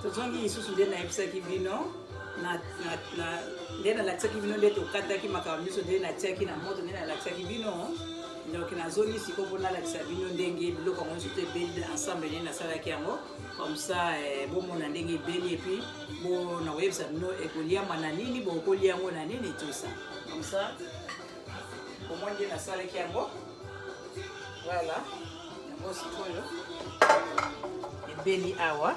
tozongi lisusu nde nayebisaki bino nde nalakisaki bino nde tokataki makambo nyonso nde natiaki na moto nde nalakisaki bino. Donc nazongi sikoyo mpo nalakisa bino ndenge biloko yango nyonso to ebeli ensemble nde nasalaki yango comme ça bomona ndenge ebeli epuis bona koyebisa bino ekoliama na nini bokolia yango na nini tout ça comme ça omoi nde nasalaki yango. Voilà yango sikoyo ebeli awa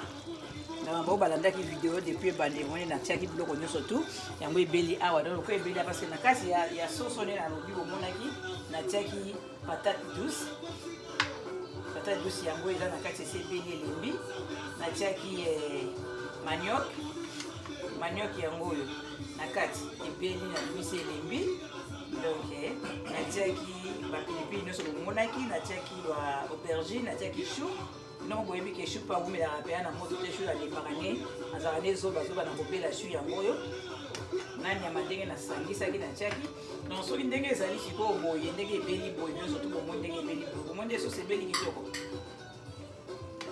na bao balandaki video depuis ebande moni natiaki biloko nyonso tu yango ebeli awa. Donc ko ebeli parce que na kasi ya soso nde nalobi bomonaki natiaki patate douce yango eza na kati esi ebeli elembi. Natiaki manioc yango oyo na kati ebeli na lumisi elembi. Donc natiaki bapilipili nyonso bomonaki. Natiaki ba aubergine, natiaki chou. Non boyebi ke chou pa omelaka mpe na moto te chou alembaka ne azalaka ne zoba na kobela chou yango oyo na nyama ndenge nasangisaki natiaki. Donc soki ndenge ezali sikoyo boye ndenge ebeli boye nyonso tu bomoi ndenge ebeli boye bomoi nde soso ebeli kitoko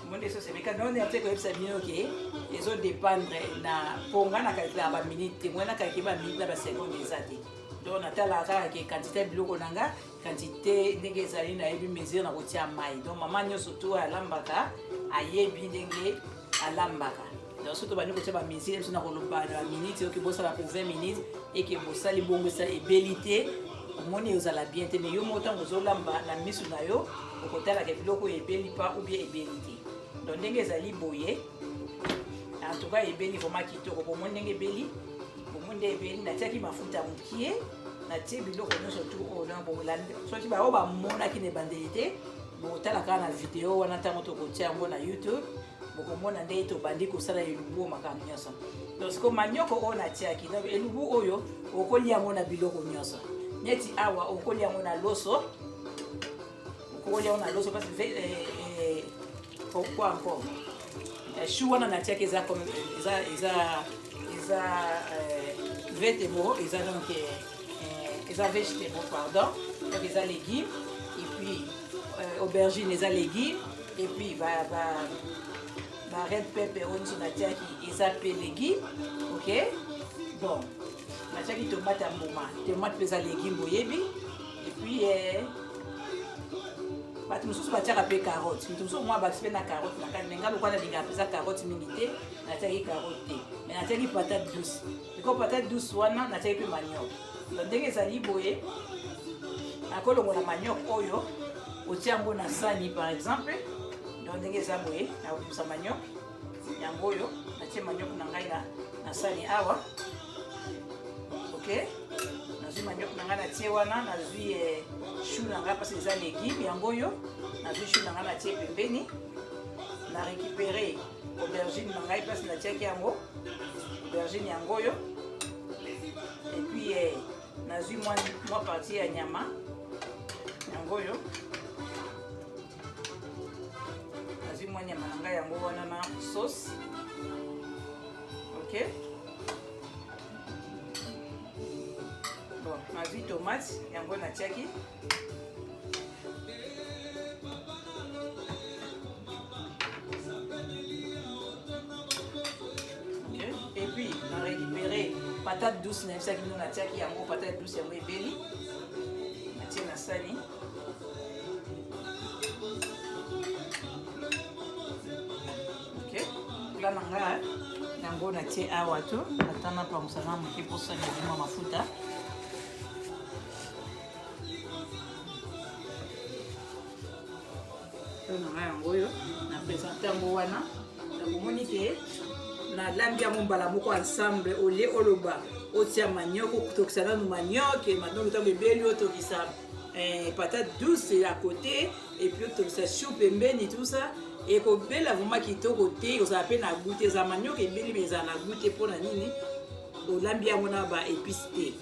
bomoi nde soso ebeli kanone ate koyebisa bino ke ezodépendre na mponga na kalkila baminute te moi nakalaki baminute na baseconde eza te. Donc natalaka kaka ke quantité biloko na nga quantité ndenge ezali nayebi mesure na kotia mai. Donc mama nyonso tu alambaka ayebi ndenge alambaka. Donc surtout bani kotia ba mesure biso na koloba na minute oki bosala pour 20 minutes et que bosali bongo sa ebeli te omoni ozala bien te mais yo motango ozolamba na misu na yo okotala ke biloko ebeli pa ou bien ebeli te. Donc ndenge ezali boye en tout cas ebeli vraiment kitoko bomoni ndenge ebeli bomonde ebeli natiaki mafuta mokie natie biloko nyonso tu oyo na bolandi soki bao bamonaki na ebandeli te botala kaka na video wana ntango tokotia yango na YouTube bokomona ndenge tobandi kosala elubu makambo nyonso. Donc siko manioko oyo natiaki donc elubu oyo okolia yango na biloko nyonso neti awa okolia yango na loso parce que pourquoi encore chou wana natiaki eza comme eza vegetable eza donc eza vegetable pardon donc eza légumes et puis aubergine eza légumes et puis red pepper oyo nyonso natiaki eza pe légumes. Ok bon natiaki tomate ya mbuma tomate mpe eza légume boyebi et puis bato mosusu batiaka mpe carotte moto mosusu mwa bakisi mpe na carotte na kati me nga lokwa nalingaka mpenza carotte mingi te natiaki carotte te mais natiaki patate douce eko patate douce wana natiaki mpe manioc. Donc ndenge ezali boye akolongola manioc oyo otia yango na sani par exemple. Donc ndenge eza boye nakokusa manioc yango oyo natie manioc na ngai na sani awa. Ok nazwi manioc na ngai natie wana nazwi chou na ngai parce eza légume yango oyo nazwi chou na ngai natie pembeni na récupéré aubergine na ngai place natiaki yango aubergine yango oyo et puis nazwi mwa partie ya nyama yango oyo nazwi mwa nyama na ngai yango wana na sauce. Ok bon nazwi tomate yango natiaki. Ok et puis na récupéré patate douce nayebisaki bino natiaki yango patate douce yango ebeli natie na sani. Ok pla na nga yango natie awa to atana pangusana moke mposa nyazima mafuta. Na yango oyo na présente yango wana nakomoni ke nalambi yango mbala moko ensemble olie oloba otia manioc okutokisa nanu manioc maintenant ntango ebeli otokisa patate douce à côté et puis otokisa chou pembeni tout ça ekobela vraiment kitoko te ozala mpe na goût te eza manioc ebeli me ezala na goût te mpo na nini olambi yango na ba épice te.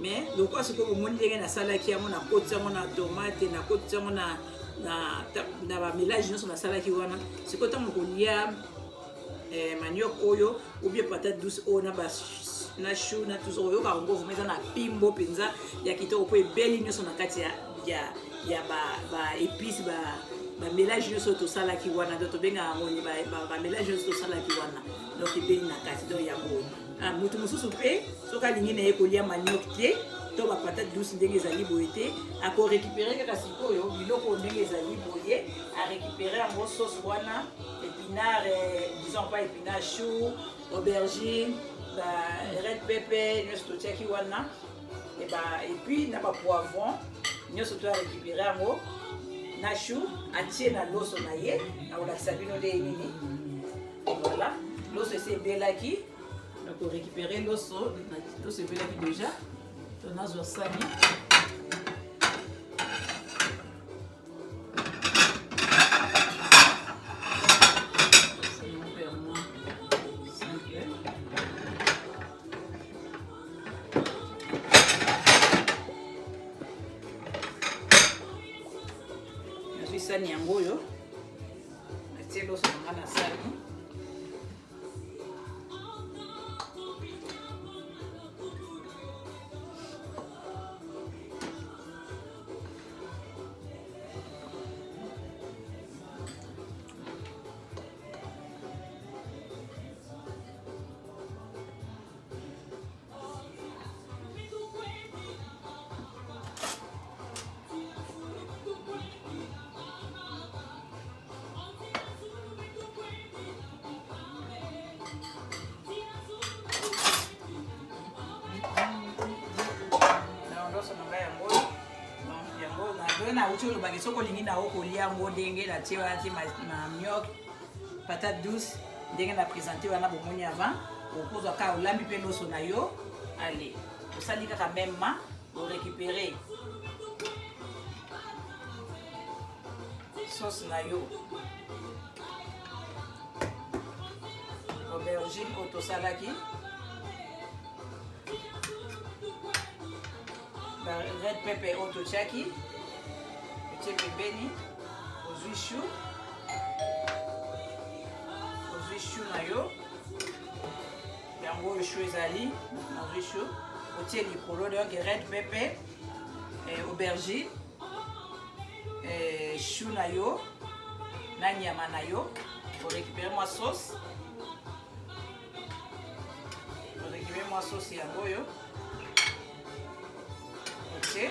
Mais lokwa sikoyo bomoni ndenge nasalaki yango nakoti yango na tomate nakoti yango na ba mélange nyonso nasalaki wana sikoyo ntango kolia manioc oyo ou bien patate douce oyo na chou na tout ça oyoka yango vraiment eza na pimbo mpenza ya kitoko mpo ebeli nyonso na kati ya ba épice mélange nyonso tosalaki wana donc tobenga yango mélange nyonso tosalaki wana donc ebeli na kati donc yango moto mosusu mpe soki alingi na ye kolia manioc te to bapatate douce ndenge ezali boye te akorécupere kaka sikoyo biloko ndenge ezali boye arécupere yango sauce wana épinard disons pas épinard chou aubergine red pepper nyonso totiaki wana et puis na bapoivron nyonso to arécupere yango na chou atie na loso na ye akolakisa bino nde nini voilà loso esi ebelaki donc récupérer loso ebelaki déjà tonazwa sani sani yango oyo atie loso nanga na sani na uti olobaki soki olingi na okolia yango ndenge natie wana tie manioc patate douce ndenge na présente wana bomoni avant okozwa kaka olambi mpe loso na yo ale osali kaka même ma orécupere sauce na yo aubergine oyo tosalaki red pepper oyo totiaki otie pembeni ozwi chou na yo yango oyo chou ezali nazwi chou otie likolo donc red pepper aubergine chou na yo na nyama na yo orécupere mwa sauce yango oyo otie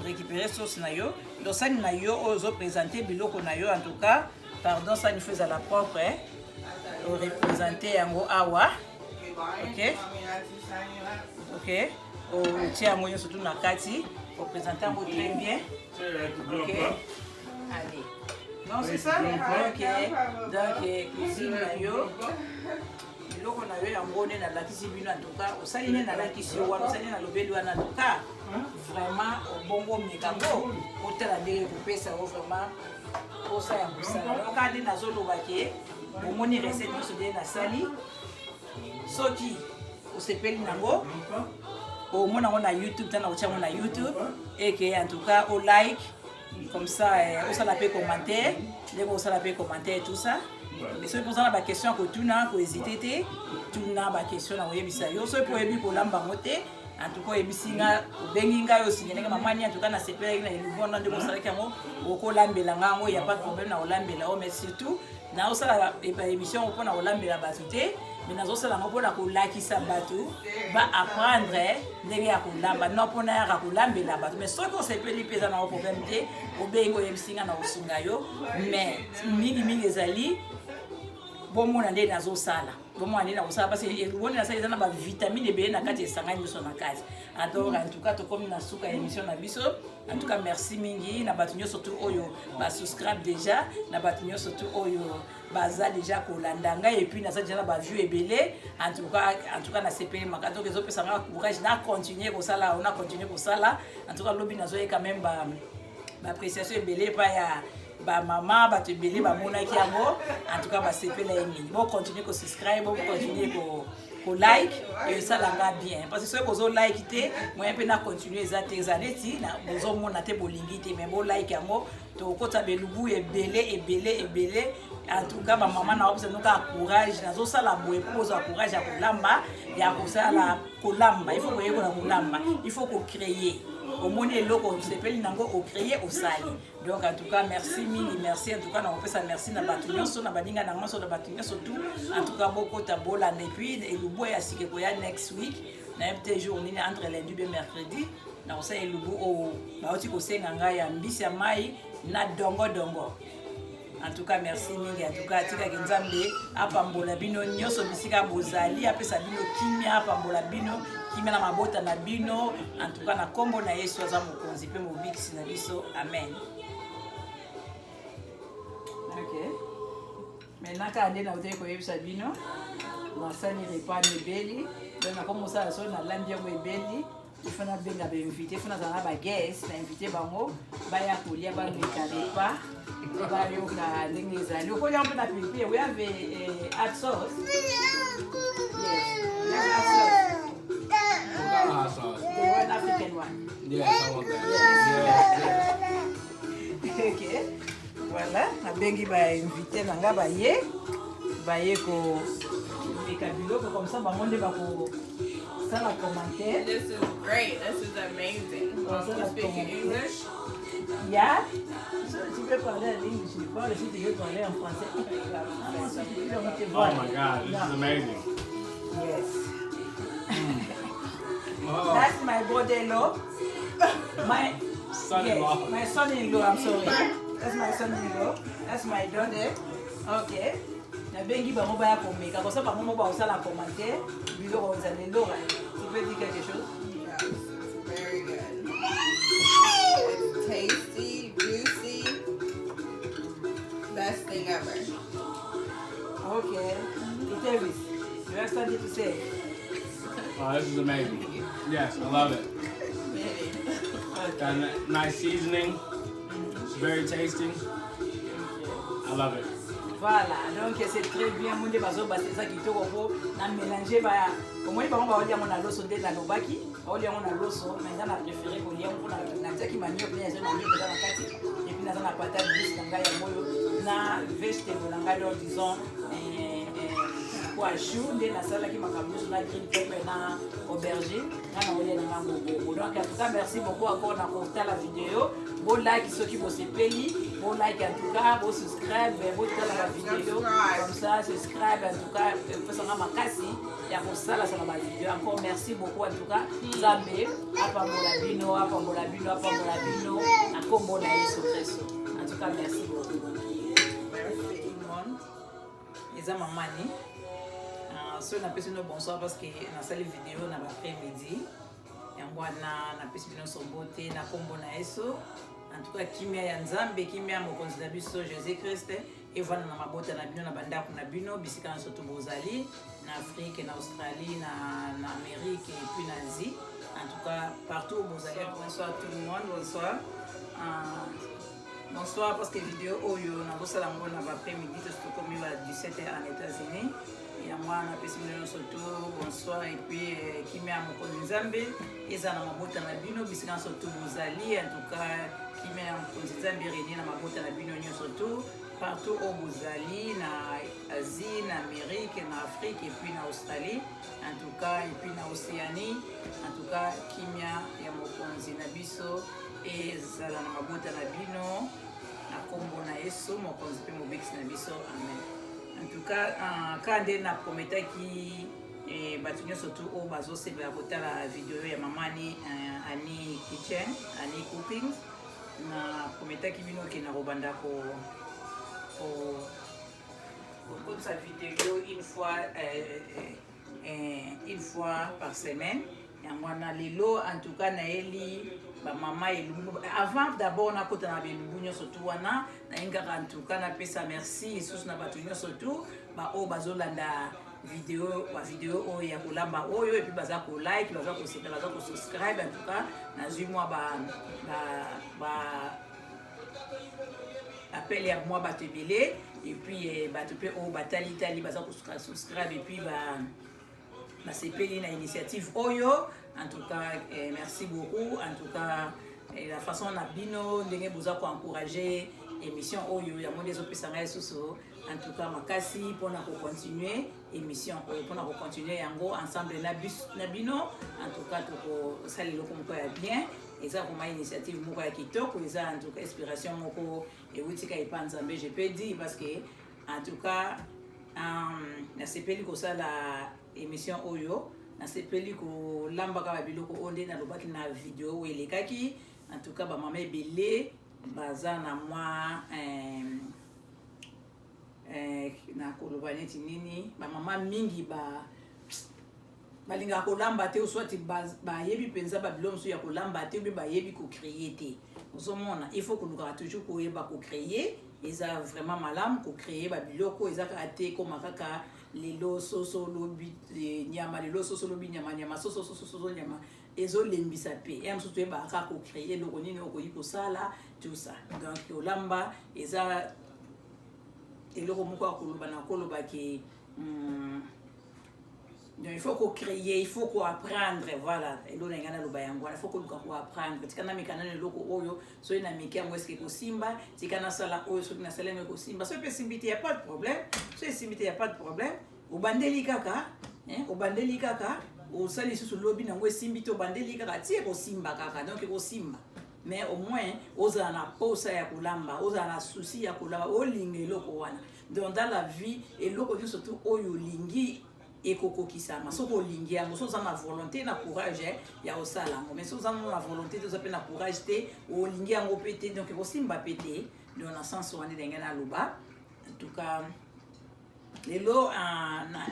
récupérer sauce na yo donc sani na yo ozo présenter biloko na yo en tout cas pardon sani faut à la propre o représenter yango awa OK o tia yango yo surtout na kati o présenter yango très bien OK allez non c'est ça donc cuisine na yo biloko na yo yango nde nalakisi bino en tout cas osali nde nalakisi yo wana osali na lobeli wana en tout cas vraiment obongo mekango otala ndenge kopesa yo vraiment posa ya kosala donc ade nazoloba ke omoni recette nyonso nde nasali soki osepeli nango omona yango na YouTube tana otia yango na YouTube eke en tout cas o like comme ça osala pe commentaire ndenge osala pe commentaire tout ça mais soki ozala baquestion ya kotuna kohésite te tuna baquestion na koyebisa yo soki po oyebi kolamba yango te en tout cas oyebisi nga obengi ngai osinye ndenge mamani en tout cas nasepelaki na elubona nde kosalaki yango okolambela nga yango ya pas de problème na kolambela yo mais surtout naosala émission mpona kolambela bato te mais nazosala yango mpona kolakisa bato baapprendre ndenge ya kolamba no mpona yaka kolambela bato mais soki osepeli mpe eza nango problème te obengi oyebisi nga na kosunga yo mais mingimingi ezali bomona nde nazosala bomona nde nakosala parce que eluboni nasala eza na bavitamine ebele na kati esangani nyonso na kati alors en tout cas tokomi na suka ya émission na biso en tout cas merci mingi na bato nyonso surtout oyo basubscribe déjà na bato nyonso surtout oyo baza déjà kolanda ngai et puis naza déjà na bavue ebele en tout cas nasepeli maka donc ezopesa nga courage na continuer kosala on a continuer kosala en tout cas lobi nazoyeka même baappréciation ebele pa ya ba maman ba te belé ba monaki yango en tout cas ba sepela mingi bon continuer ko subscribe bon continuer ko like et ça l'a bien parce que ceux qui ont like moi un peu na continuer ça tes années ti na bozo mona te bolingi te mais bon like yango to kota belubu ebele en tout cas ma maman na opse noka courage nazo sala boye pour ça courage ya kolamba ya kosala kolamba il faut que yeko na kolamba il faut ko créer au monde loko sepeli nango au créer au sali donc en tout cas merci mille merci en tout cas na opesa merci na batunyoso na baninga na ngoso na batunyoso tout en tout cas beaucoup ta bola et puis elubu ya sike ko ya next week na un jour ni entre lundi et mercredi na osa elubu o baoti ko senga ngai ya mbisi ya mai na dongo en tout cas merci mingi en tout cas tika kenzambe apambola bino nyoso bisika bozali apesa bino kimia apambola bino kimia na mabota na bino en tout cas na kombo na Yesu aza mokonzi pe mobikisi na biso amen. OK maintenant ka ande na oteko yebisa bino na sani repas nebeli donc na komo sala so na lambi yango ebeli ifana benga ba invité fana za ba guest na invité bango baya kolia ba ngikale pa ba yoka ndenge ezali okolia mpe na pilipili we have hot sauce. Yes, hot sauce. The one African one. Yes, I want that. Yes. Okay. Voilà, na bengi ba invité na nga ba ye ko meka biloko comme ça bango nde ba ko sala commentaire. This is great. This is amazing. You speak English? Yeah. Tu peux parler en English, tu parles si tu veux parler en français. Oh my God, this is amazing. Yes. Oh. That's my brother-in-law. My son-in-law. Yes, my son-in-law, I'm sorry. That's my son-in-law. That's my daughter. Okay. Na bengi ba mo ba komeka ko sa ba mo ba usala commentaire biloko za lelo. Tu peux dire quelque chose? Yes, it's very good. It's tasty, juicy. Best thing ever. Okay. Itevis, you have something to say? Oh, this is amazing. Yes, I love it. Got a nice seasoning. It's very tasty. I love it. Voilà, donc c'est très bien. Mon Dieu, bazo basi ça qui te repos. Na mélanger ba. Au moins ba on va na loso de na lobaki. On lia on na loso. Maintenant na préféré ko lia on na taki manio bien ça na manio dans la kati. Et puis na na patate douce nga ya moyo na vegetable nga donc disons pois chou de na sala ki makamuso na green pepper na aubergine. Na on lia na ngoko. Donc en tout cas merci beaucoup encore na ko la vidéo. Bon like ceux qui vont se peli. Bon like en tout cas, bon subscribe, bon la vidéo comme ça, subscribe en tout cas, ça va makasi, il y a pour ça là sur la vidéo. Encore merci beaucoup en tout cas. Zambe, apambola bino, na kombo na Yesu Kristo. En tout cas merci beaucoup. Merci tout le monde. Les mamani. So na pesi no bonsoir parce que na sali vidéo na après-midi. Yango na pesi bino sombote na kombo na Yesu. En tout cas, kimia ya nzambe, kimia mokonzi na biso Jésus Christ et voilà na mabota na bino na bandako na bino bisika na soto bozali na Afrique na Australie na Amérique et puis na Asie. En tout cas, partout bozali. Bonsoir tout le monde, bonsoir. Bonsoir parce que vidéo oyo na bosala ngo na après-midi to comme va 17h en États-Unis. Et moi na pesi bino soto bonsoir et puis kimia mokonzi nzambe eza na mabota na bino bisika na soto bozali. En tout cas kimia mokonzi nzambe renie na mabota na bino nyonso tout partout au bozali na Asie na Amérique na Afrique et puis na Australie en tout cas et puis na Océanie en tout cas kimia ya mokonzi na biso ezala na mabota na bino na kombo na Yesu mokonzi pe mobekisi na biso amen. En tout cas quand na prometaki batu nyonso tu o bazosepela kotala video ya mamani Ani Kitchen, Ani Cooking na prometaki bino ke na kobanda ko comme sa vidéo une fois par semaine. Yango na lelo en tout cas na eli ba mama elungu avant d'abord na kota na belungu nyonso tu wana na ingaka en tout cas na pesa merci sous na batu nyonso tu ba o bazolanda vidéo o ya kolamba oyo et puis baza ko like baza ko sepela baza ko subscribe en tout cas na zui moi ba appel ya moi ba tebele et puis ba topé o batali baza ko subscribe et puis nasepeli na initiative oyo. En tout cas, merci beaucoup. En tout cas, la façon na bino ndenge boza ko encourager émission oyo ya monde ezopesanga lisusu. En tout cas, makasi mpona ko continuer émission oyo mpona ko continuer yango ensemble na bino. En tout cas, toko sali loko moko ya bien. Eza kuma initiative moko ya kitoko, eza en tout cas inspiration moko ewutika epa Nzambe, je peux dire, parce que en tout cas nasepeli kosala émission oyo, nasepeli kolambaka babiloko oyo nde nalobaki na video oyo elekaki. En tout cas bamama ebele baza na mwa nakoloba neti nini, bamama mingi balinga kolamba te, soit bayebi penza babilo mosusu ya kolamba te, obe bayebi ko-créer te. Ozomona, il faut koluka toujours koyeba ko-créer. Eza vraiment malamu ko-créer babiloko, eza kaka te koma kaka lelo soso lobi nyama, lelo soso lobi nyama, soso nyama. Ezolembisa pe. Et mosusu eba kaka ko-créer eloko nini okoyi kosala, tout ça. Donc kolamba eza eloko moko akoloba na koloba ke donc il faut qu'on crée, il faut qu'on apprendre, voilà. Et là, il faut qu'on apprendre. Si on a mikana loko oyo, so ina miki yango eske ko simba, si kana sala oyo so na sala ko simba, so pe simbité y a pas de problème. So simbité y a pas de problème. Au bandeli kaka, au bandeli kaka, au sali sur lobby nango simbité au bandeli kaka, ti ko simba kaka, donc ko simba. Mais au moins, oza na posa ya kulamba, oza na souci ya kulamba, o lingi loko wana. Donc dans la vie, et loko surtout oyo lingi ekoko kisama soko lingi yango so za na volonté na courage ya osala mais so za na volonté to za pe na courage te o lingi yango pété donc ko simba pété dans le sens où on est dans la loba. En tout cas lelo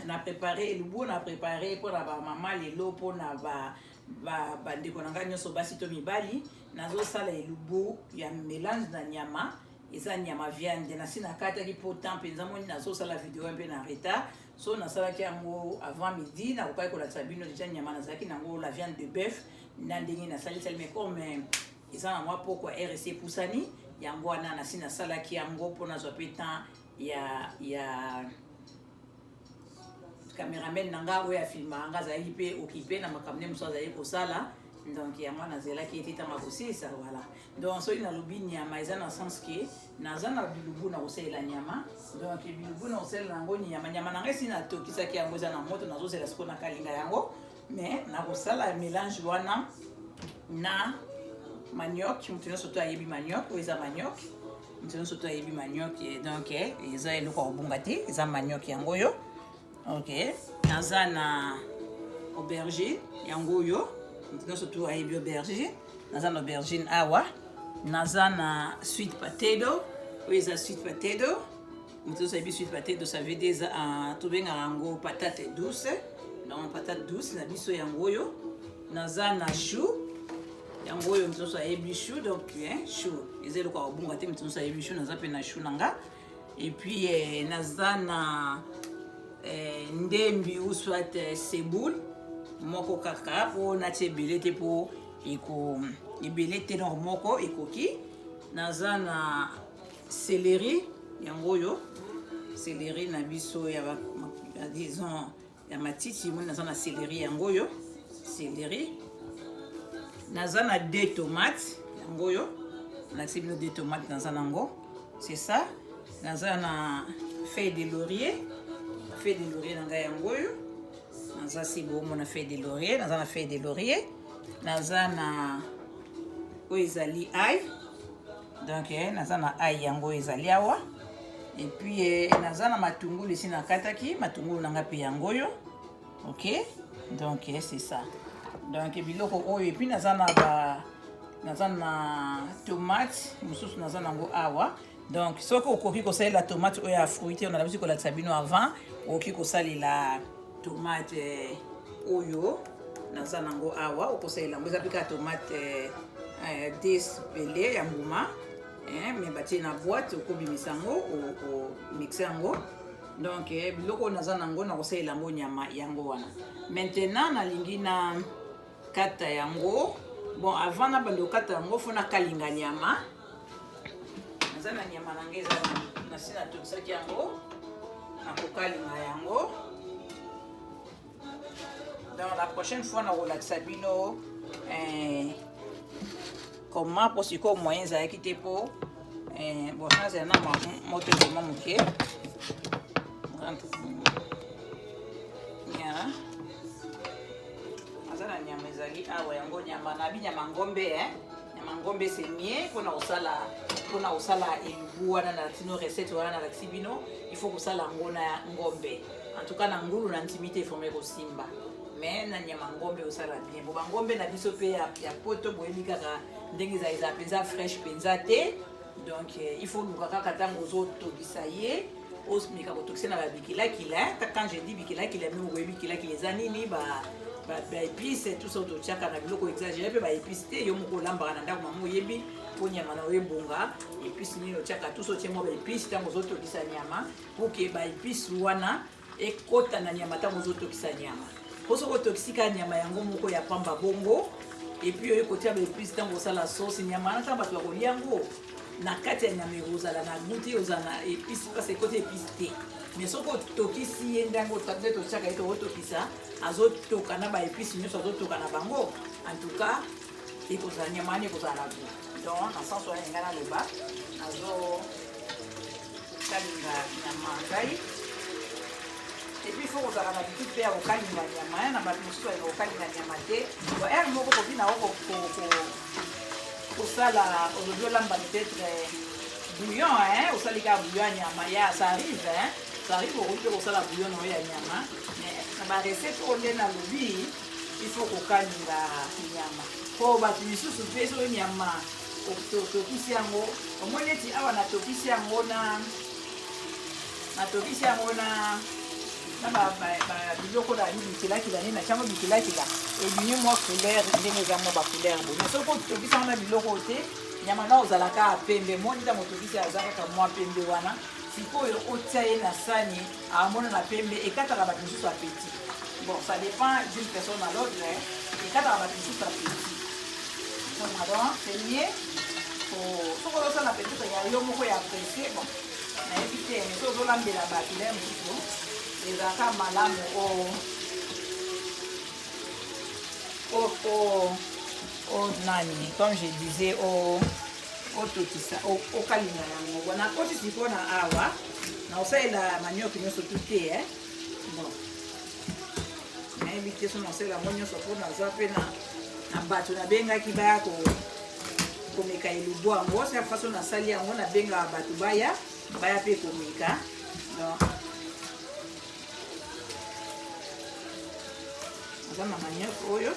na préparé le bon a préparé pour la maman lelo pour na ba ndeko nanga nyoso basi to mibali nazo sala elubu ya mélange na nyama. Eza nyama viande na sina kata ki potant penza moni nazo sala vidéo un peu na retard. So na sala ki yango avant midi na kokai ko la sabino déjà nyama na zaki nango la viande de bœuf na ndenge na sali mais comme eza na mwa poko RC Pusani yango ana na sina sala ki yango pona zo petan ya cameraman nanga oya filma nga za ipe occupé na makamne muso za ko sala. Donc il y a moi nazela qui était à ma aussi ça voilà. Donc so ina lobi nyama eza na sens que nazana bilubu na osela nyama. Donc bilubu na osela ngo nyama na ngesi na tokisa ki yango eza na moto nazo sela siko na kalinga yango mais na kosala mélange wana na manioc, mutino soto ayebi manioc ou eza manioc. Mutino soto ayebi manioc donc eza eloko obungati eza manioc yango yo. OK. Nazana aubergine yango yo. Maintenant surtout à aubergine, naza na aubergine awa, naza na sweet potato, oui ça sweet potato. Maintenant ça sweet potato ça veut dire to benga yango patate douce, donc patate douce na biso yango yo. Naza na chou, yango yo maintenant ça chou donc chou. Ezelo kwa obunga te maintenant ça chou naza pe na chou nanga. Et puis naza na ndembi ou soit semoule. Moko kaka po na tebele te po eko ebele te no moko ekoki naza na céleri yango yo céleri na biso ya disons ya matiti mo naza na céleri yango yo céleri naza na deux tomates yango yo na sibino deux tomates naza nango c'est ça naza na feuille de laurier nanga yango yo. Naza si bon mon feuille de laurier, naza na feuille de laurier, naza na oizali ail, donc naza na ail yango ezali awa, et puis naza na matungulu ici na kataki, matungulu nanga pe yango yo, ok, donc c'est ça. Donc biloko oyo et puis naza na tomate, mususu naza nango awa. Donc soko okoki kosala la tomate oyo ya fruité on a l'habitude ko la sabino avant, okoki kosala la tomate oyo naza nango awa okosela ngo ezapika tomate 10 pelé ya mbuma mais batie na boîte okobimisa ngo o mixer ngo donc biloko naza nango na kosela ngo nyama yango wana. Maintenant nalingi na kata yango bon avant na bando kata yango fona kalinga nyama naza na nyama nangeza na sina tokisaki yango na kokalinga yango Donc la prochaine fois, on va Sabino comment pour ce qu'on moyen ça quitter pour bon ça c'est un moto de mon pied. Ya. Azana nyama ezali awa yango nyama na binyama ngombe nyama ngombe c'est mieux pour na osala elubu wana na tino recette wana na Sibino il faut kosala ngona ngombe en tout cas na ngulu na intimité formé ko simba mais na nyama ngombe osala bien bo ngombe na biso pe ya poto boyebi kaka ndenge za penza fraîche penza te donc il faut luka kaka tango zo tobisa ye osmika botokise na babikila kila quand je dis bikila kila mais boyebi kila kila zanini ba épices tout ça to chaka na biloko exagéré pe ba épices te yo moko lamba na ndako mamu yebi po nyama na oyebonga épices ni no chaka tout ça tie mo ba épices tango zo tobisa nyama pour que ba épices wana ekota na nyama tango zo tobisa nyama poso ko toxika nyama yango moko ya pamba bongo et puis yo kotia ba épices tango ça la sauce nyama na tamba to ko liango na kati ya nyama ezala na goûter ozana épices parce que côté épices te mais soko tokisi ye ndango tande to chaka ito otokisa azotoka na ba épices nyonso azotoka na bango en tout cas ekozala nyama ni ekozala na goût donc na sens oyo ngana loba nazo kalinga nyama ngai et puis faut kozala na bitu pe ya kokalinga nyama na bato mosusu ya kokalinga nyama te bo ere moko kobina oko kosala aujourd'hui olamba peut-être bouillon osalika bouillon ya nyama ya ça arrive okoki kosala bouillon na oyo ya nyama mais na barecette oyo nde nalobi il faut kokalinga nyama po bato misusu mpe soki nyama tokisi yango omoi neti awa natokisi yango na biloko na bikilakila nini natiango bikilakila ebimi mwa couleur ndenge eza mwa bacouleur bo mais soki otokisi yango na biloko te nyama na ozalaka pembe moni ntango otokisi aza kaka mwa pembe wana sikoyo otia ye na sani amona na pembe ekataka bato mosusu apeti bon ça dépend d'une personne à l'autre ekataka bato mosusu apeti donc c'est mieux soki ozosala peut-être ya yo moko ya apprécie bon nayebi te mais so ozolambela bato le mosusu ezalaka malamu nani comme je disais otokisa okalinga yango bona koti sikoyo na awa na osalela manioki nyonso tu te bon nayebi te so na osalela yango nyonso mpo naza mpe na bato nabengaki baya komeka elubu yango sa faso nasali yango nabengaka bato baya mpe komeka donc aza na manioki oyo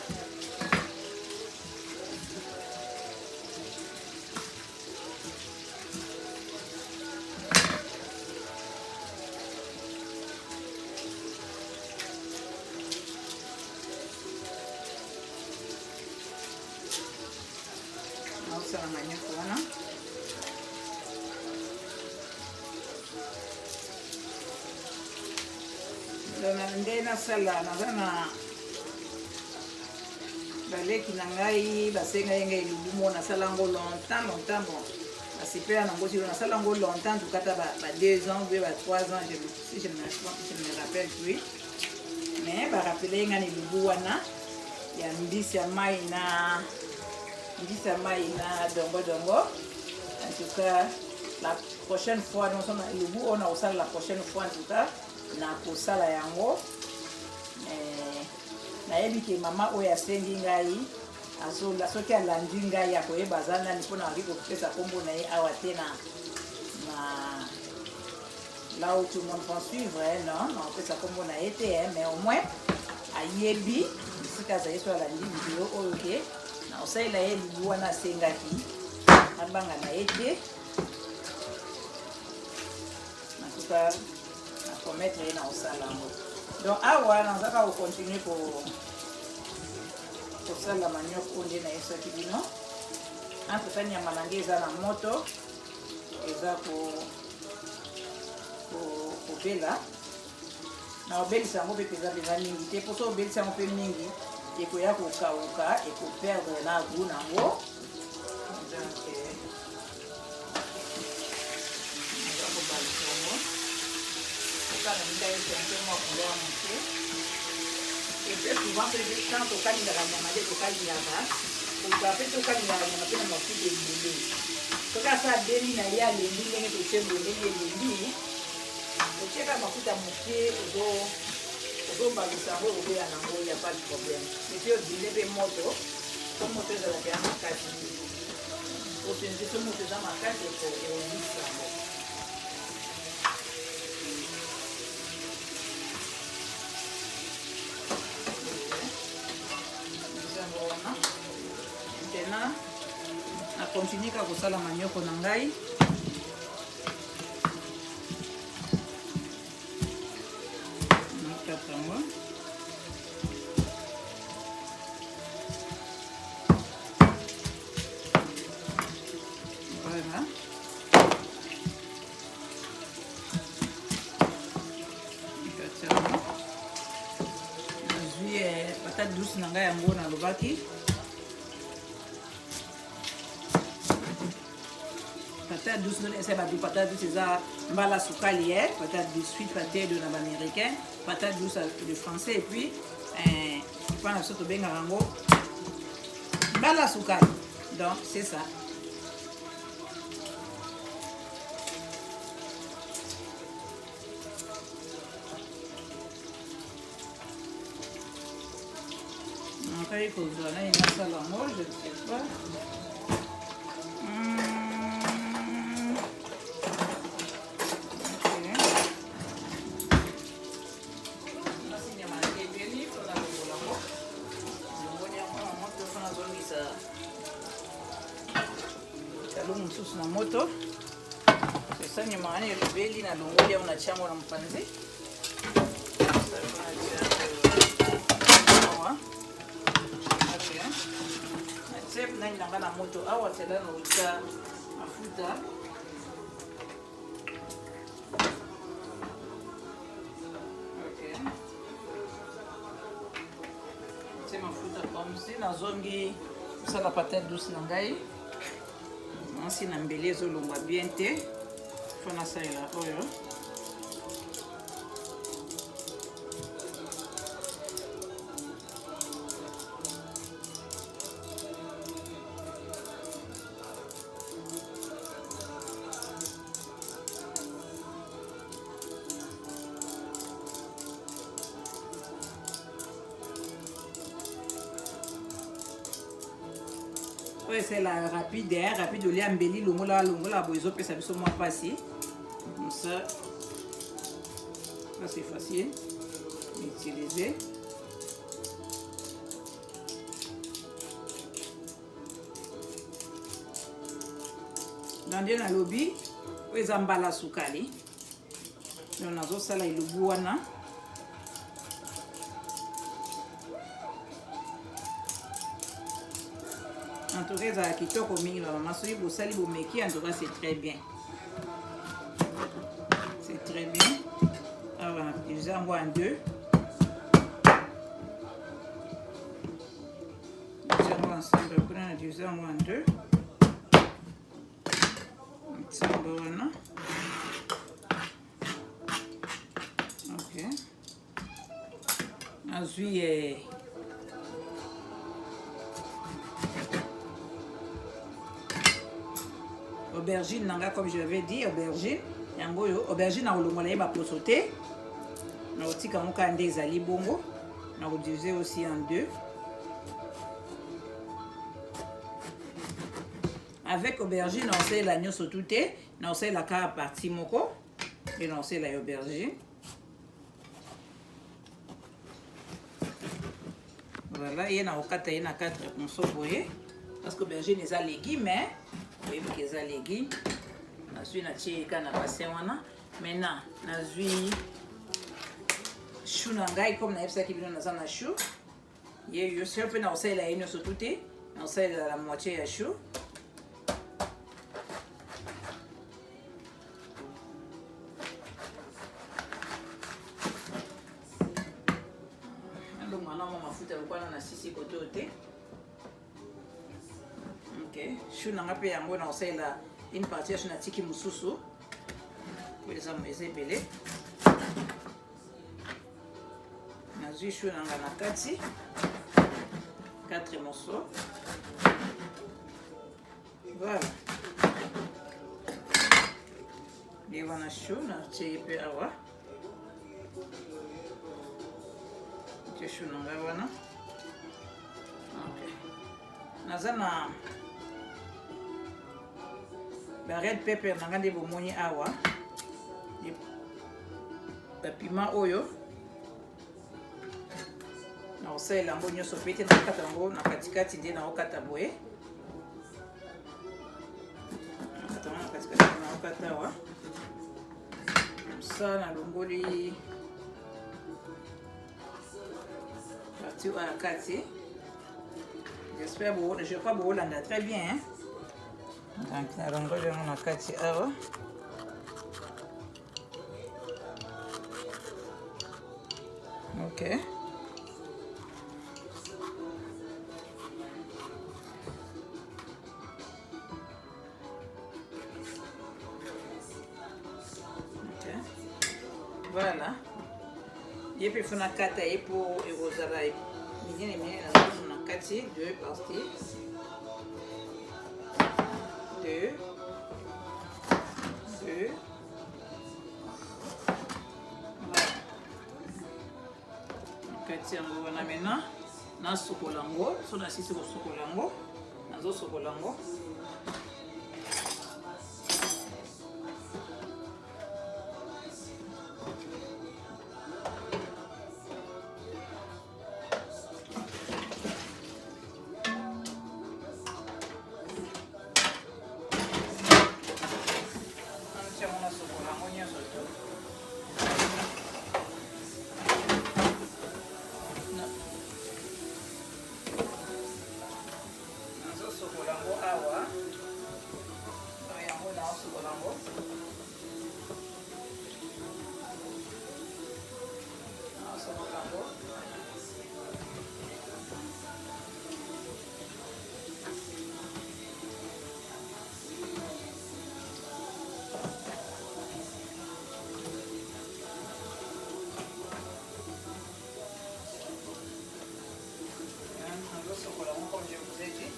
naosala manioki wana nde nasala naza na baleki na ngai basengai ngai elubu mo nasala yango longtemps bon basipela nango silo nasala yango longtemps tukata ba 2 ans ou ba 3 ans si je me rappelle plus mais barapele ngai elubu wana ya mbisi ya mai na dongo en tout cas la prochaine fois nous sommes elubu on a osala la prochaine fois en tout cas na kosala yango nayebi ke mama oyo asengi ngai azola soki alandi ngai ya koyeba aza nani mpona ali kopesa kombo na ye awa te na là où tout le monde peut suivre non naopesa kombo na ye te mais au moins ayebi esika azali so alandi video oyo ke na osalela ye libu wana asengaki abanga na ye te na tuka nakometre ye na osala yango donc awa nazaka kocontinue kosala manioki oyo nde nayesaki bino antuka nyama na nge eza na moto eza kobela na obelisa yango mpe mpenza mingi te mposo obelisa yango mpe mingi ekoya kokauka ekoperdre na goût nango donc naza kobalisa yango okana minda ete mpe mwa couleur moke très souvent quand tokalingaka nyama te tokalingaka kozwa mpe tokalingaka nyama mpe na mafuta ebele soki asa adeli na ye alembi ndenge totie bondeli elembi otieka mafuta moke ozobalisa yango okoya nango ya pas de problème meti odile mpe moto so moto ezalaka ya makasi osenzi so moto eza makasi ekolisa yango maintenant na continue kaka kosala manioko na ngai nakata yango voilà nakata yango nazwi patate douce na ngai yango nalobaki patate douce c'est pas du patate douce c'est mbala sukali patate de sweet patate de l'américain patate douce de français et puis pas na soto benga rango mbala sukali donc c'est ça encore il faut voir là il y a ça là moi je ne sais pas na moto sasa nyama yani rebeli na longoli au na chango na mpanzi na nanga na moto awa tela na uta mafuta c'est mafuta comme si na zongi sala patate douce na ngai si na mbeli ezolongwa bien te fo nasalela oyo c'est la rapide rapide olia mbeli longola boizo pesa biso moi passi comme ça c'est facile d'utiliser dans bien na lobby oza mbala sukali donc nazo sala ilubu wana en tout cas ça kitoko mingi ba mama soki bosali bomeki en tout cas c'est très bien alors je envoie en deux ensemble kuna je envoie en deux ensemble wana ok azui aubergine nanga comme je l'avais dit aubergine yango yo aubergine na kolongola ye baposo te na kotika ngo kaka nde ezali bongo na kodivise aussi en deux avec aubergine na kosalela nyonso tu te na kosalela kaka partie moko e na kosalela ya aubergine voilà ye na kokata ye na 4 ponso boye parce que aubergine eza légume oyebi ke eza légume nazwi natie eka na bassin wana maintenant nazwi chou na ngai comme nayebisaki bino naza na chou ye yo sio mpe na kosalela ye nyonso tu te na kosalela la moitié ya chou alongwa nango mafuta lokwana na sisi kote ote chou nanga mpe yango na kosalela une partie ya chou na tiki mosusu po eza ebele nazwi chou nanga na kati 4 morceaux. Voilà. Et wana chou natie pe awa. Natie chou nanga wana. Ok. Naza na ba red pepper nanga nde bomoni awa. Ba piment oyo. Na osalela yango nyonso pe te nakata yango na katikati nde naokata boye. Nakata yango na katikati nde naokata awa. Ça nalongoli partie oyo ya kati. J'espère que je crois que vous l'entendez très bien. Hein? Donc, nous allons regarder la kati awa. Ok. Ok. Voilà. Et puis, il faut la kata et pour et vous avez minene na kati 2 parties. 2 kati yango wana maintenant nasokola yango so nasisi kosokola yango nazosokola yango comme je vous ai dit.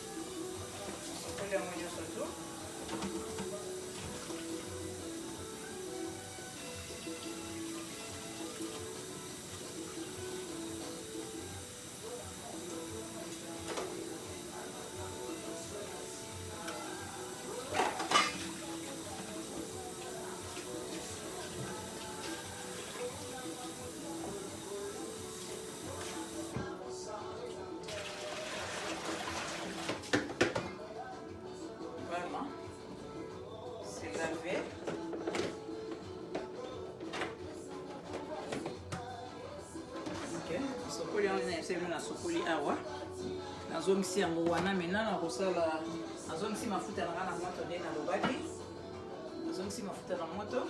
Sokoli awa nazongisi yango wana maintenant na kosala nazongisi mafuta na ngana moto nde na lobaki nazongisi mafuta na moto.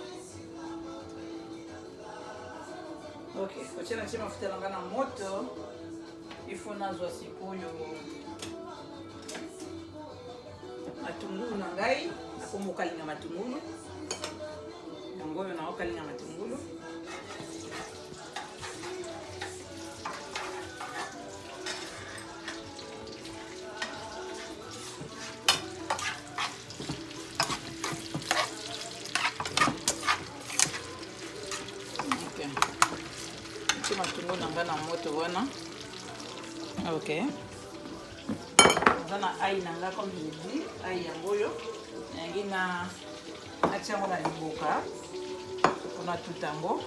Ok, kotia na mafuta na ngana moto ifo nazwa sikoyo matungulu na ngai nakombo kalinga matungulu yango yo na okalinga matungulu. Na moto wana. Ok. Zana ai nanga comme je dis, ai yango yo. Yangi na atia ngona liboka. On a tout tango.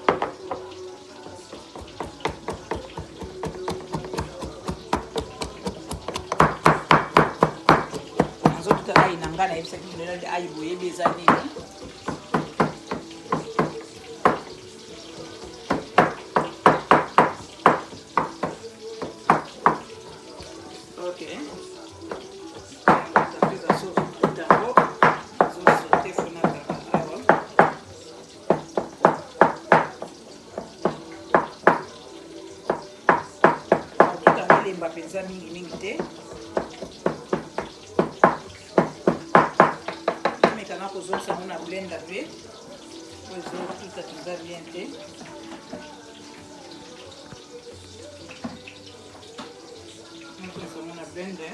Nazo tout ai nanga na yebisa ki lelo ai boye bezani. Mingi te mekana kozongisa ngo na blender pe ozotuta tuza bien te. blender.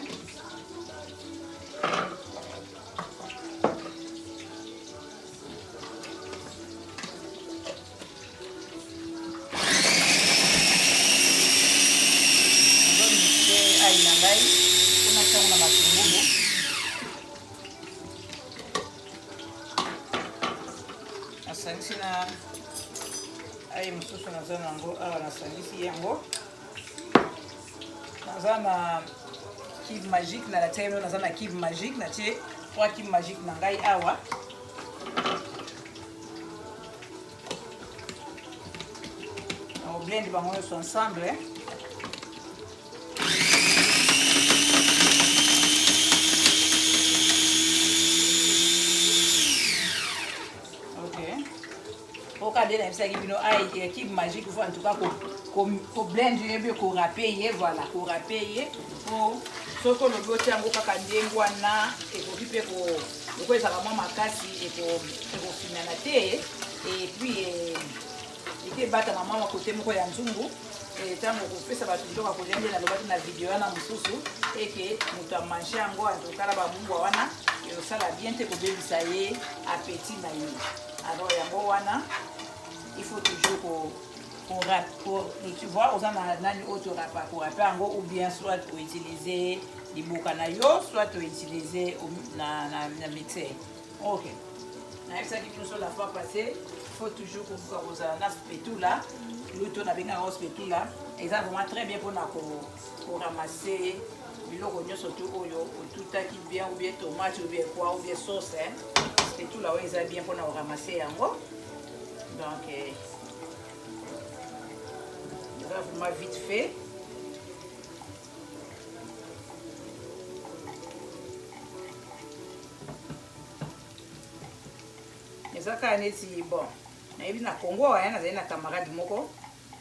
Nasangisi na ai mosusu naza nango awa nasangisi yango naza na cube magique na latia yango naza na cube magique natie 3 cube magique na ngai awa na blend bango nyonso ensemble Quand on a fait une équipe magique, il faut en tout cas qu'on blende, qu'on râpe, voilà, qu'on râpe, pour ce qu'on veut faire, on va faire et pour faire vraiment ma casse et pour finir la thé et puis il faut battre maman à côté de Yanzungu et tant qu'on fait ça va toujours à côté de la vidéo na mususu et que nous avons mangé en bois en tout cas là bas mungu wana et ça va bien te pour ça y est appétit na yo alors yango wana il faut toujours qu'on râpe tu vois aux nani auto râpe pour râper en ou bien soit pour utiliser les bokanayo soit pour utiliser na mixer. OK. Na ça qui nous sur la fois passée, il faut toujours qu'on vous a na spatula, l'auto na benga spatula, et ça vraiment très bien pour ramasser biloko nyonso surtout oyo tout qui bien ou bien tomate ou bien quoi ou bien sauce hein. Spatula ouais ça bien pour na ramasser yango. Donc ça va vraiment vite fait. Et ça quand est bon. Mais bien na Congo hein, na na camarade moko.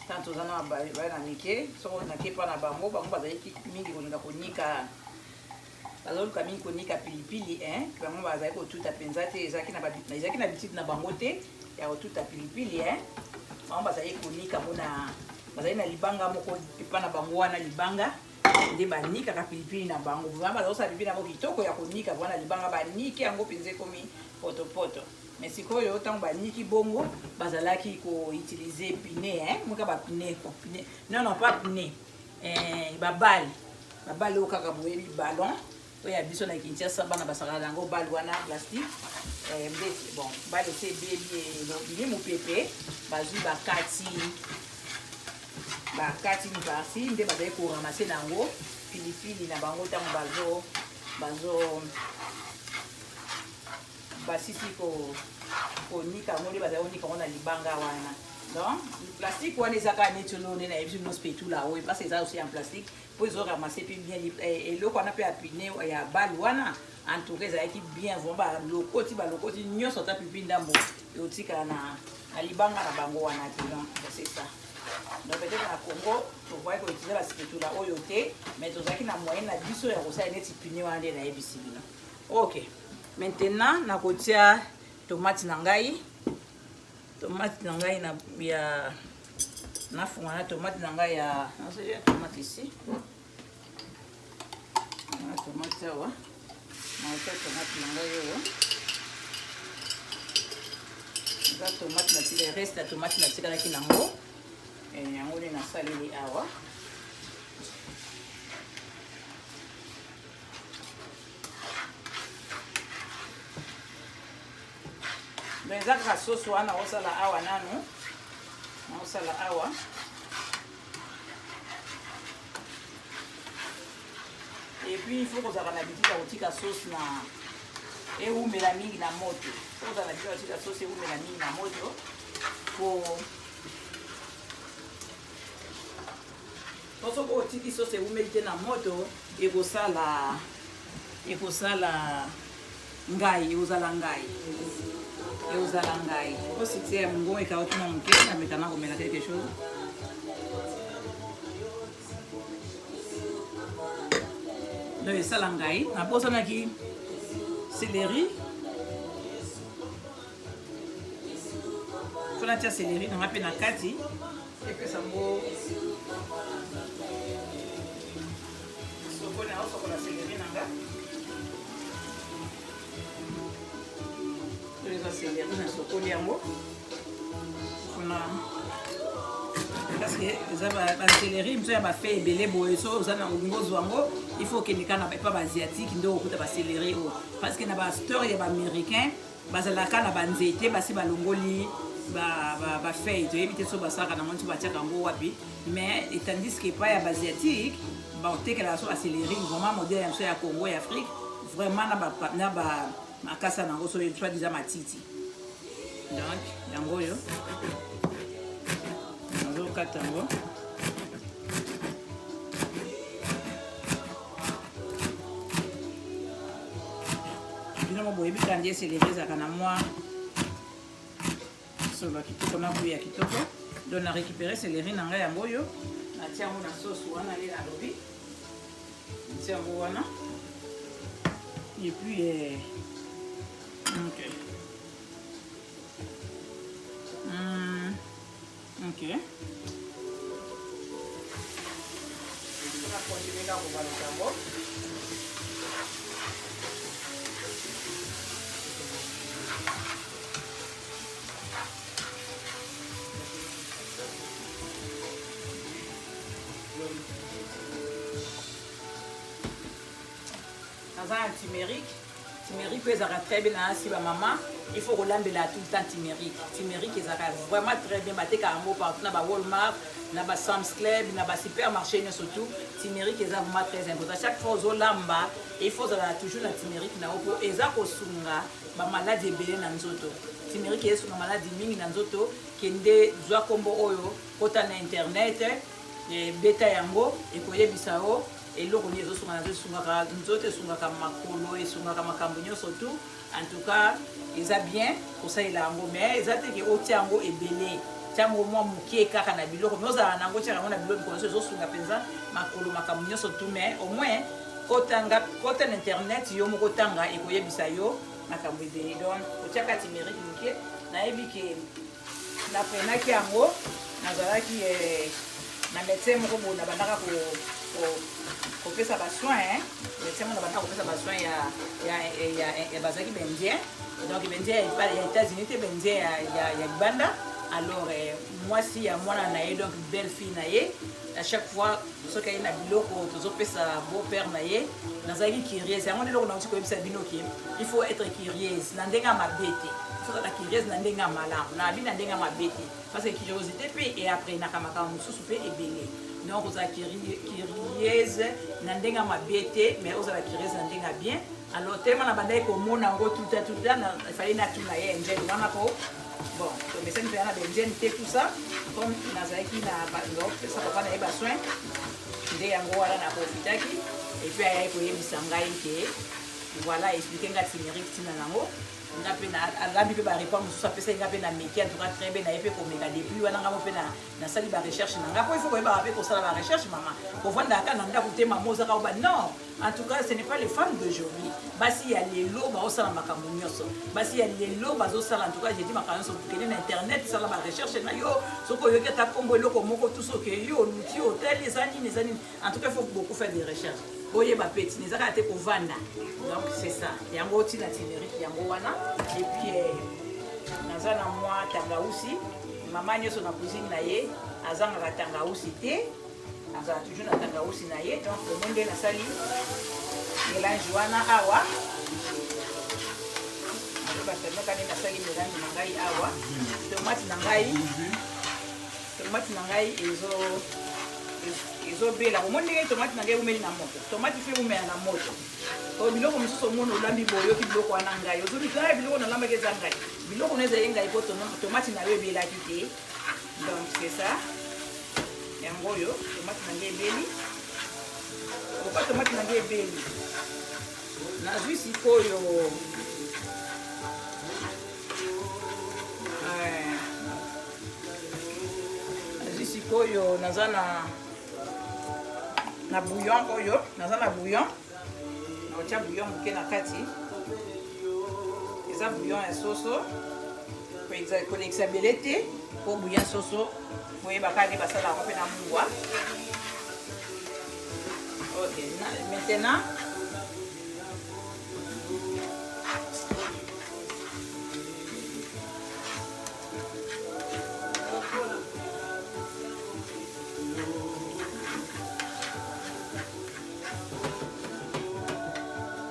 Tant aux ana ba na mike, so na kepa na bango bazali mingi koninga konika. Bazali ka mingi konika pilipili hein, bango bazali ko tuta penza te ezaki na bitite na bango te. Ya otuta pilipili hein mama bazali konika bona bazali na libanga moko epa na bango wana libanga nde banika ka pilipili na bango mama bazali sa pilipili na bango kitoko ya konika bona libanga baniki yango penze komi poto poto mais sikoyo autant baniki bongo bazalaki ko utiliser pine hein muka ba pine non pas pine babali okaka boyebi ballon oya biso na Kinshasa bana basala yango bal wana plastique bon ba laisser baby le mu pepe bazui bakati basi nde bazali ko ramasser nango pilipili na bango tango bazo basisi ko nika ngoli bazali onika na libanga wana donc le plastique wana ezaka neti none na yebi no spatula oyo parce que ça aussi en plastique pour ils ont ramassé puis bien et le qu'on a pu appuyer ya bal wana en tout cas ça qui bien vraiment lokoti nyonso ta pipi ndambo et otika na libanga na bango wana donc c'est ça. Donc peut-être na Congo tu vois que utiliser la spatula oyo te mais tozaki na moyen na biso ya kosa neti pini wana na yebisi bino. OK. Maintenant na kotia tomate na ngai na ya na fungana tomate na ngai ya na tomate ici na tomate awa na tomate na ngai yo na tomate na tile reste la tomate na tika ki nango yango ni na saleli awa mais ça la sauce wana osala awa nanu osala awa et puis il faut que ça la bitika otika sauce na et ou mingi na moto faut que la bitika otika sauce et ou mingi na moto pour parce que otiki sauce et ou mingi na moto et ko sala ngai ozala ngai aussi c'est un bon et quand on a maintenant on met quelque chose donc ça langai na posa na ki céleri faut la tia céleri na pe na kati et puis ça mbo sokoni naosokola céleri nanga eza céleri na sokoli yango mpona parce que eza bacéleri moso ya bafe ebele boye so oza na olingi ozwa yango il faut okende kaka na epa baasiatique nde okuta bacéleri oyo parce que na bastore ya baaméricain bazalaka na banzete basi balongoli bafeuille toyebi te so basalaka na moni so batiaka yango wapi mais etandis que epai ya baasiatique baotekelaka so bacéleri vraiment modele ya moso ya congo ya afrique vraiment na makasa nango so soit déjà matiti donc yango oyo nazokata yango bino boyebi kandi céleri ezalaka na mwa solo kitoko na kuya kitoko donc na récupéré céleri na ngai yango oyo natia yango na sauce wana lela alobi natia yango wana et puis ok ok on va continuer là pour le tambo un turmeric peut être très bien si ma maman il faut relamber là tout le temps turmeric est vraiment très bien batté carrément partout dans Walmart dans Sam's Club dans supermarché surtout turmeric est vraiment très important chaque fois aux lamba il faut toujours la turmeric na opo eza ko sunga ba maladie belé na nzoto turmeric est sunga maladie mingi na nzoto kende zwa kombo oyo kota na internet beta yango ekoyebisa o eloko ni ezosunga na zosungaka nzoto esungaka makolo esungaka makambo nyonso tu en tout cas eza bien kosalela yango mais eza te ke otia yango ebele tiango mwa mokie kaka na biloko mais ozala nango tiaka yango na biloko mikolo nyonso ezosunga mpenza makolo makambo nyonso tu mais au moins kota na internet yo moko tanga ekoyebisa yo makambo ebele donc otiaka turmeric mokie nayebi ke naprenaki yango nazalaki na médecin moko boye nabandaka kopesa basoin médecin moko nabandaka kopesa basoin ya bazalaki bendien donc bendien ya états-unis te bendien ya libanda alors mwasi ya mwana na ye donc belle fille na ye à chaque fois soki aye na biloko tozopesa beau-père na ye nazalaki curieuse yango nde eloko nauti koyebisa bino ke il faut être curieuse na ndenge ya mabe te la curieuse na ndenge ya malamu na abi na ndenge ya mabe te parce que curiosité mpe e après nakamaka mosusu mpe ebele donc ozala curieuse na ndenge ya mabe te mais ozala curieuse na ndenge ya bien alors tellement na bandaki komona yango tuta efali natuna ye engene wana po bon tomesani mpe na bengene te tout ça comme nazalaki napesa papa na ye basoin nde yango wana naprofitaki et puis ayaki koyebisa ngai ke voilà explike nga turmeric ntina nango nga mpe alambi mpe barepa mosusu apesaki nga mpe na métier en tout cas très bien naye mpe komeka depuis wana nga mo mpe nasali barecherche na nga mpo il faut koyebaka mpe kosala barecherche mama kovandaka na ndako te mama ozaka oba non en tout cas ce n'est pas les femmes d'aujourd'hui basi ya lelo baosala makambo nyonso basi ya lelo bazosala en tout cas j'ai dit makambo nyonso kende na internet sala barecherche na yo soki oyoki ata kombo eloko moko tu soki yo oluti hotel eza nini en tout cas il faut beaucoup faire des recherches oyeba peti nezaka te kovanda donc c'est ça yango otina turmeric yango wana et puis naza na mwa tangausi mama nyonso na cuisine na ye azangaka tangausi te azala toujours na tangausi na ye donc omonde nasali mélange wana awa batamekani nasali mélange na ngai awa tomate na ngai ezobela omoni ndenge tomate na ngai eumeli na moto tomate fe umela na moto oyo biloko mosusu omoni olambi boyoki biloko wana ngai ozobika biloko nalambaki eza ngai biloko no ezali ngai po tomate na yo ebelaki te donc c'est ça yango oyo tomate na ngai ebeli opa tomate na ngai ebeli nazwi sikoyo naza na bouillon oyo naza na bouillon naotia bouillon moke na kati eza bouillon ya soso kolekisa ebele te po bouillon soso boyebaka nde basala yango mpe na mungwa Ok, maintenant.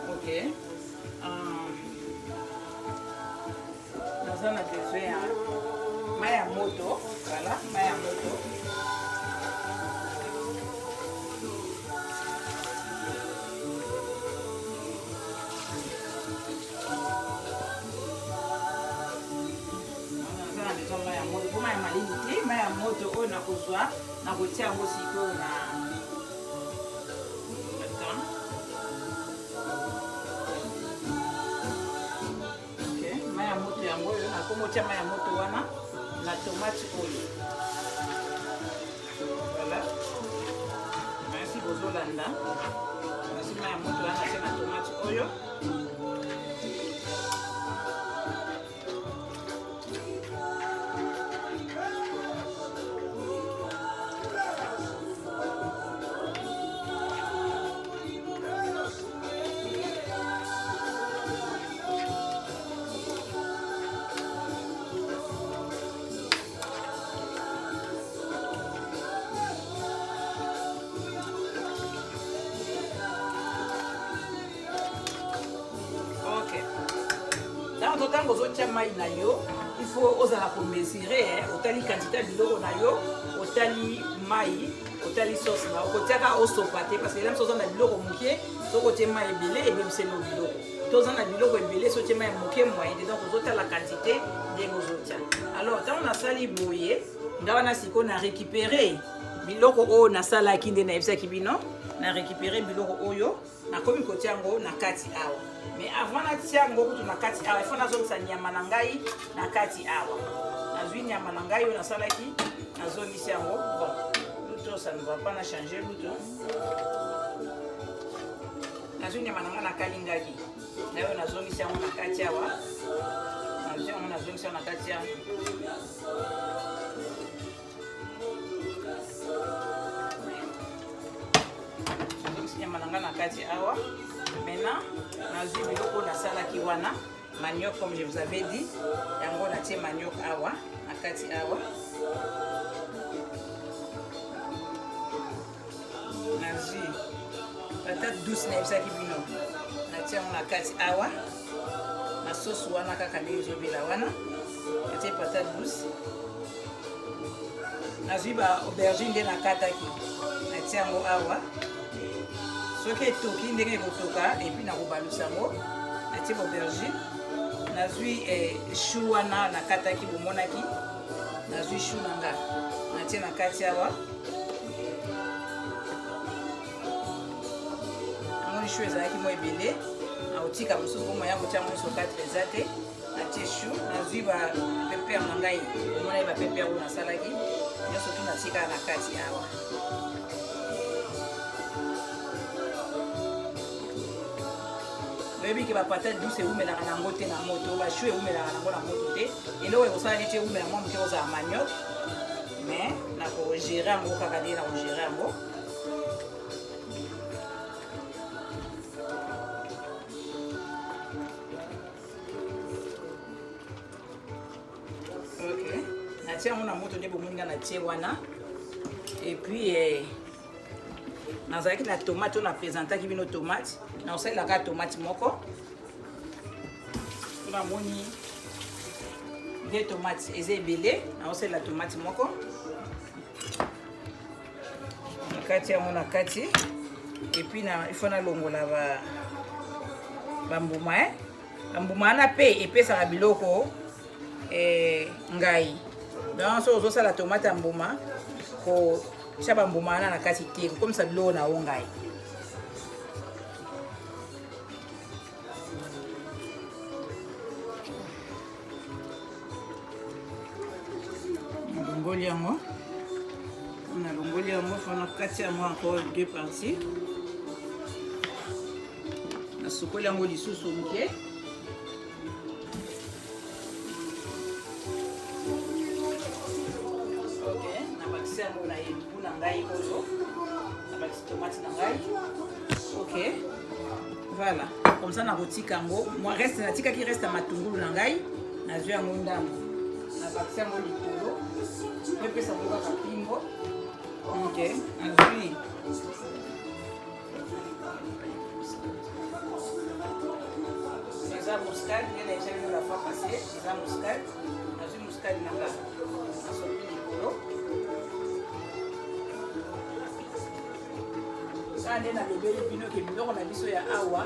Ok. Nous avons besoin de maille à moto. Voilà, maille à moto. Maille à moto, on a besoin de retirer aussi maille à moto yango oyo nakomotia maille ya moto wana na tomate oyo voilà merci bozolanda merci maille ya moto wana te na tomate oyo Tant que mai na yo, il faut osala ko mesurer otali quantité biloko na yo, otali mai, otali sauce na okotiaka osopate parce que là soza na biloko muke, soko tie mai ebele et même c'est no biloko. Toza na biloko ebele so tie mai muke moyen donc ozota la quantité ndenge ozotia. Alors tant on a sali boye, ndawa na siko na récupérer biloko o na sala ki ndena ebisa ki bino, na récupérer biloko oyo, na komi kotia ngo na kati awa. Mais avant na tia ngo kutu na kati awa, il faut nazongisa nyama na ngai na kati awa. Nazwi nyama na ngai oyo nasalaki, nazongisa yango. Bon, luto ça ne va pas na changer luto. Nazwi nyama na ngai na kalingaki. Nayo nazongisa yango na kati awa. Nazwi yango nazongisa na kati awa. Nazongisa nyama na ngai na kati awa. Maintenant, nazwi biloko nasalaki wana manioc comme je vous avais dit. Yango natie manioc awa na kati awa. Nazwi patate douce na ebisaki bino. Natie yango na kati awa. Na sauce wana kaka ndenge ezobela wana. Natie patate douce. Nazwi ba aubergine nde nakataki. Natie yango awa. Soki etoki ndenge ekotoka epi nakobalusa yango natie aubergine. Nazwi chou wana nakataki bomonaki. Nazwi chou nanga natie na kati awa. Amoni chou ezalaki mo ebele naotika mosusu bomo ya kotia moso 4 eza te. Natie chou. Nazwi ba pepere na ngai bomonaki ba pepere oyo nasalaki nyonso tu natika na kati awa. Baby qui va patate douce eumelaka nango te na moto, ba chou eumelaka nango na moto te. Eloko ekosala neti eumela mwa moke ozala manioc, mais nako gérer yango kaka nde nako gérer yango. Ok, natie yango na moto nde bomoni nga natie wana. Et puis nazalaki na tomate oyo napresentaki bino tomate. Naosalelaka tomate moko. Namoni de tomate eza ebele. Naosalela tomate moko. Nakati yango na kati. Et puis il faut nalongola bambuma. Bambuma wana pe epesaka biloko ngai. Donc so ozosala tomate ya mbuma ko tia bambuma wana na kati te comme ça biloko na yo ngai. Yango on a longoli yango fana kati yango encore deux parties na sukoli yango lisusu muke ok na bakisi yango na yebu na ngai oyo nabakisi tomate na ngai. Ok, voilà, comme ça nakotika yango. Moi reste natikaki reste ya matungulu na ngai, nazwi yango ndambo nabakisi yango likolo epesa yango kaka pingo. Ok, nazwi eza muscade nde nayeisaki la fois passée. Eza muscade, nazwi muscade nanga nasopi likolo. Kaka nde nalobeli bino ke biloko na biso ya awa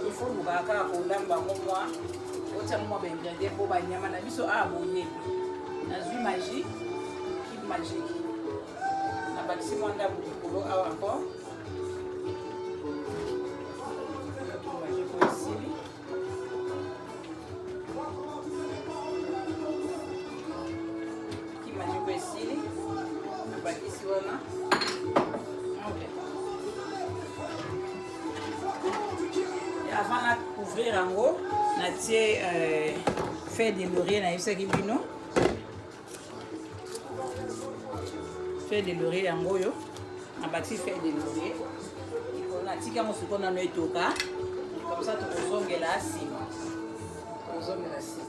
ifoluka kaka kolamba yango mwa otiango mwa baingredient mpo banyama na biso awa boyebi. Nazwi magie cube magique nabakisi mwa ndambo likolo awa encore. Avant de couvrir en haut, on a fait des lauriers, fait des lauriers en haut, on a bâti fait des lauriers. On a tika mo sukona no etoka, comme ça tu kozongela asima. Kozongela asima.